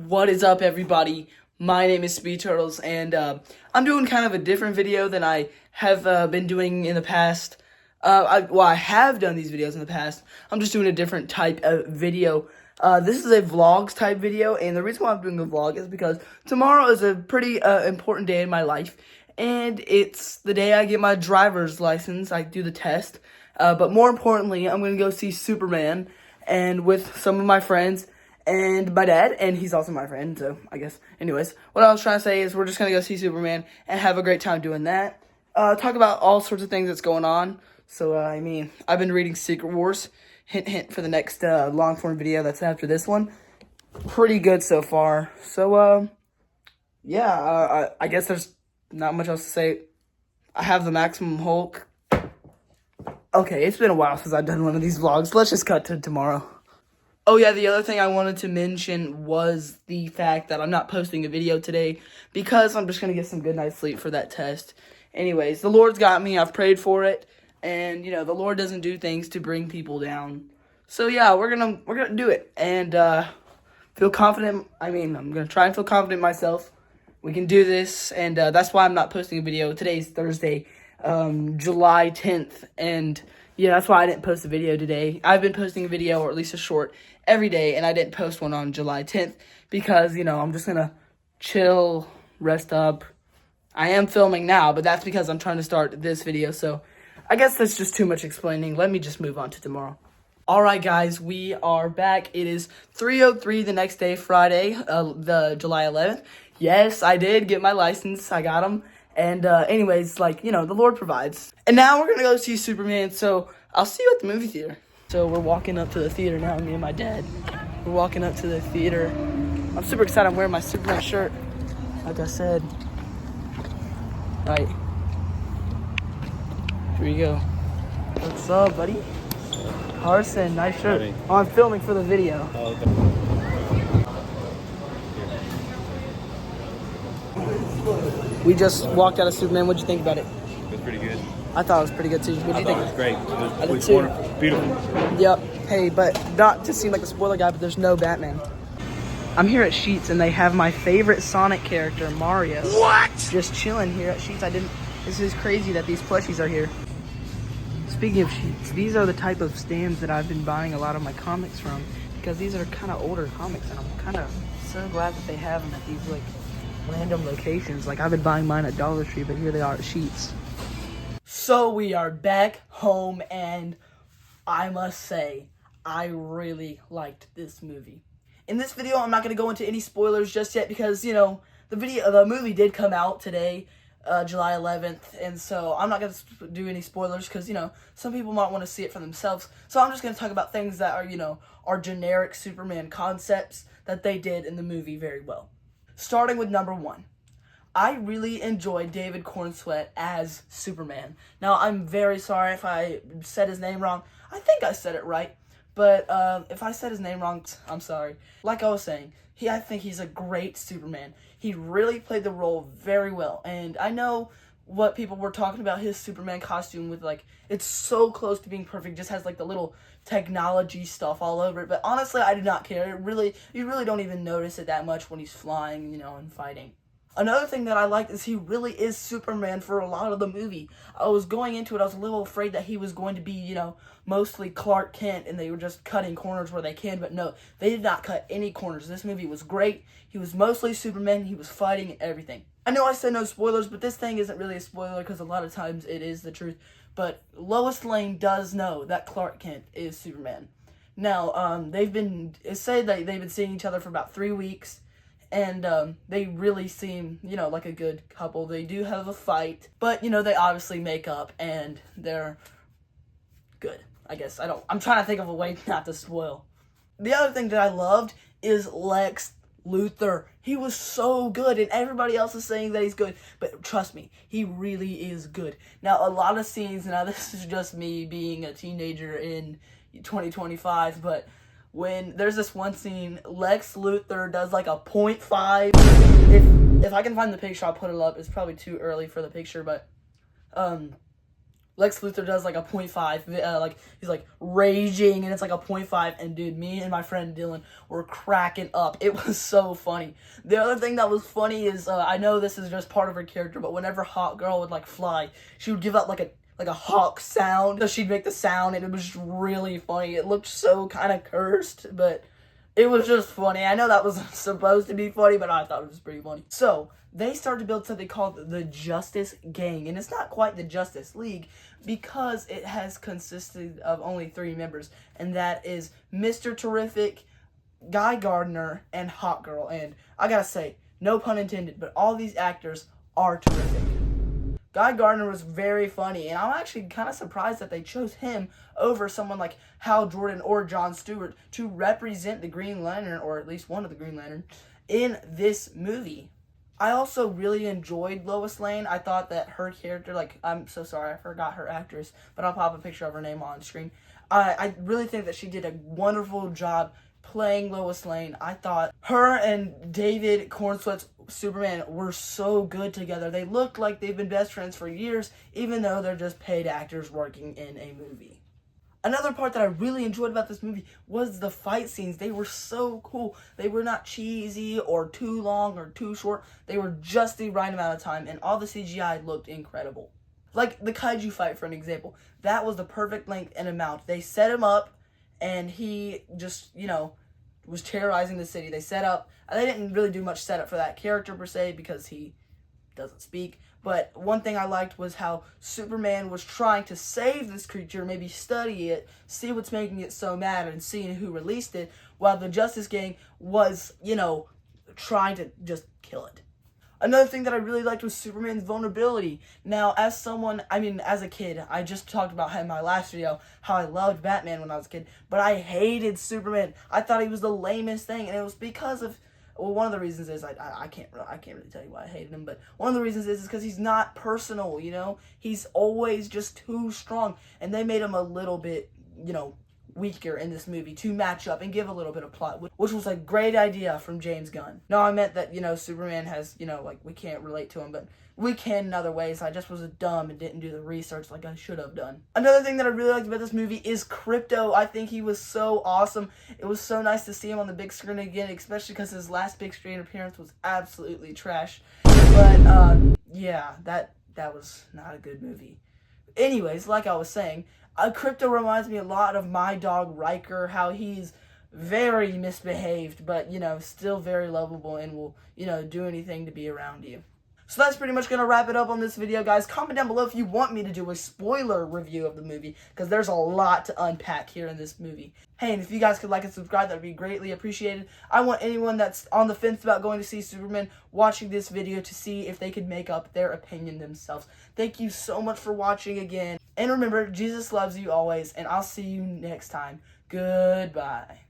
What is up, everybody? My name is Speed Turtles, and I'm doing kind of a different video than I have been doing in the past. I have done these videos in the past. I'm just doing a different type of video. This is a vlogs type video, and the reason why I'm doing a vlog is because tomorrow is a pretty important day in my life, and it's the day I get my driver's license. I do the test, but more importantly, I'm going to go see Superman, and with some of my friends, and my dad, and he's also my friend, so I guess. Anyways, what I was trying to say is we're just going to go see Superman and have a great time doing that. Talk about all sorts of things that's going on. So, I've been reading Secret Wars. Hint, hint for the next long-form video that's after this one. Pretty good so far. So, I guess there's not much else to say. I have the Maximum Hulk. Okay, it's been a while since I've done one of these vlogs. Let's just cut to tomorrow. Oh yeah, the other thing I wanted to mention was the fact that I'm not posting a video today because I'm just going to get some good night's sleep for that test. Anyways, the Lord's got me. I've prayed for it. And, you know, the Lord doesn't do things to bring people down. So, yeah, we're gonna do it. And feel confident. I'm going to try and feel confident myself. We can do this. And that's why I'm not posting a video. Today's Thursday, July 10th. And, yeah, that's why I didn't post a video today. I've been posting a video, or at least a short, every day. And I didn't post one on July 10th because, you know, I'm just going to chill, rest up. I am filming now, but that's because I'm trying to start this video. So, I guess that's just too much explaining. Let me just move on to tomorrow. Alright guys, we are back. It is 3:03 the next day, Friday, the July 11th. Yes, I did get my license. I got them. And anyways, like, you know, the Lord provides. And now we're going to go see Superman, so I'll see you at the movie theater. So we're walking up to the theater now, me and my dad. We're walking up to the theater. I'm super excited. I'm wearing my Superman shirt, like I said. Right. Here you go. What's up, buddy? Carson, nice shirt. Buddy. Oh, I'm filming for the video. Oh, okay. We just walked out of Superman. What'd you think about it? It was pretty good. I thought it was pretty good too. What'd you I think? thought it was great. I It did was too. wonderful. Beautiful. Yep. Hey, but not to seem like a spoiler guy, but there's no Batman. I'm here at Sheetz, and they have my favorite Sonic character, Mario. What? Just chilling here at Sheetz. This is crazy that these plushies are here. Speaking of Sheetz, these are the type of stands that I've been buying a lot of my comics from because these are kind of older comics, and I'm kind of so glad that they have them at these like random locations. Like I've been buying mine at Dollar Tree, but here they are at Sheetz. So we are back home, and I must say, I really liked this movie. In this video, I'm not going to go into any spoilers just yet because, you know, the movie did come out today. July 11th, and so I'm not going to do any spoilers because, you know, some people might want to see it for themselves. So I'm just going to talk about things that are, you know, are generic Superman concepts that they did in the movie very well. Starting with number one. I really enjoyed David Cornsweet as Superman. Now, I'm very sorry if I said his name wrong. I think I said it right, but if I said his name wrong, I'm sorry. Like I was saying, I think he's a great Superman. He really played the role very well. And I know what people were talking about his Superman costume with, like, it's so close to being perfect. It just has, like, the little technology stuff all over it. But honestly, I did not care. You really don't even notice it that much when he's flying, you know, and fighting. Another thing that I liked is he really is Superman for a lot of the movie. I was going into it, I was a little afraid that he was going to be, you know, mostly Clark Kent and they were just cutting corners where they can, but no, they did not cut any corners. This movie was great. He was mostly Superman. He was fighting and everything. I know I said no spoilers, but this thing isn't really a spoiler because a lot of times it is the truth. But Lois Lane does know that Clark Kent is Superman. Now, it's said that they've been seeing each other for about 3 weeks. And they really seem, you know, like a good couple. They do have a fight, but, you know, they obviously make up, and they're good, I guess. I'm trying to think of a way not to spoil. The other thing that I loved is Lex Luthor. He was so good, and everybody else is saying that he's good, but trust me, he really is good. Now, a lot of scenes, now this is just me being a teenager in 2025, but when there's this one scene, Lex Luthor does like a 0.5. If I can find the picture, I'll put it up. It's probably too early for the picture, but Lex Luthor does like a 0.5, like he's like raging and it's like a 0.5, and dude, me and my friend Dylan were cracking up. It was so funny. The other thing that was funny is, I know this is just part of her character, but whenever Hawk Girl would like fly, she would give out like a hawk sound. So she'd make the sound, and it was just really funny. It looked so kind of cursed, but it was just funny. I know that was supposed to be funny, but I thought it was pretty funny. So they started to build something called the Justice Gang, and it's not quite the Justice League because it has consisted of only 3 members, and that is Mr. Terrific, Guy Gardner, and Hawk Girl. And I gotta say, no pun intended, but all these actors are terrific. Guy Gardner was very funny, and I'm actually kind of surprised that they chose him over someone like Hal Jordan or Jon Stewart to represent the Green Lantern, or at least one of the Green Lantern, in this movie. I also really enjoyed Lois Lane. I thought that her character, like, I'm so sorry, I forgot her actress, but I'll pop a picture of her name on screen. I really think that she did a wonderful job playing Lois Lane. I thought her and David Cornsweet's Superman were so good together. They looked like they've been best friends for years, even though they're just paid actors working in a movie. Another part that I really enjoyed about this movie was the fight scenes. They were so cool. They were not cheesy or too long or too short. They were just the right amount of time, and all the CGI looked incredible. Like the kaiju fight, for an example. That was the perfect length and amount. They set him up, and he just, was terrorizing the city. They set up, they didn't really do much setup for that character per se because he doesn't speak. But one thing I liked was how Superman was trying to save this creature, maybe study it, see what's making it so mad, and seeing who released it, while the Justice Gang was, trying to just kill it. Another thing that I really liked was Superman's vulnerability. Now, as a kid, I just talked about in my last video how I loved Batman when I was a kid, but I hated Superman. I thought he was the lamest thing, and it was because of, well, one of the reasons is, I can't really tell you why I hated him, but one of the reasons is because he's not personal, He's always just too strong, and they made him a little bit, weaker in this movie to match up and give a little bit of plot, which was a great idea from James Gunn. No, I meant that, Superman has, we can't relate to him, but we can in other ways. I just was dumb and didn't do the research like I should have done. Another thing that I really liked about this movie is Krypto. I think he was so awesome. It was so nice to see him on the big screen again, especially because his last big screen appearance was absolutely trash. But, yeah, that was not a good movie. Anyways, like I was saying, Krypto reminds me a lot of my dog Riker, how he's very misbehaved, but, still very lovable and will, do anything to be around you. So that's pretty much going to wrap it up on this video, guys. Comment down below if you want me to do a spoiler review of the movie, because there's a lot to unpack here in this movie. Hey, and if you guys could like and subscribe, that would be greatly appreciated. I want anyone that's on the fence about going to see Superman watching this video to see if they could make up their opinion themselves. Thank you so much for watching again. And remember, Jesus loves you always, and I'll see you next time. Goodbye.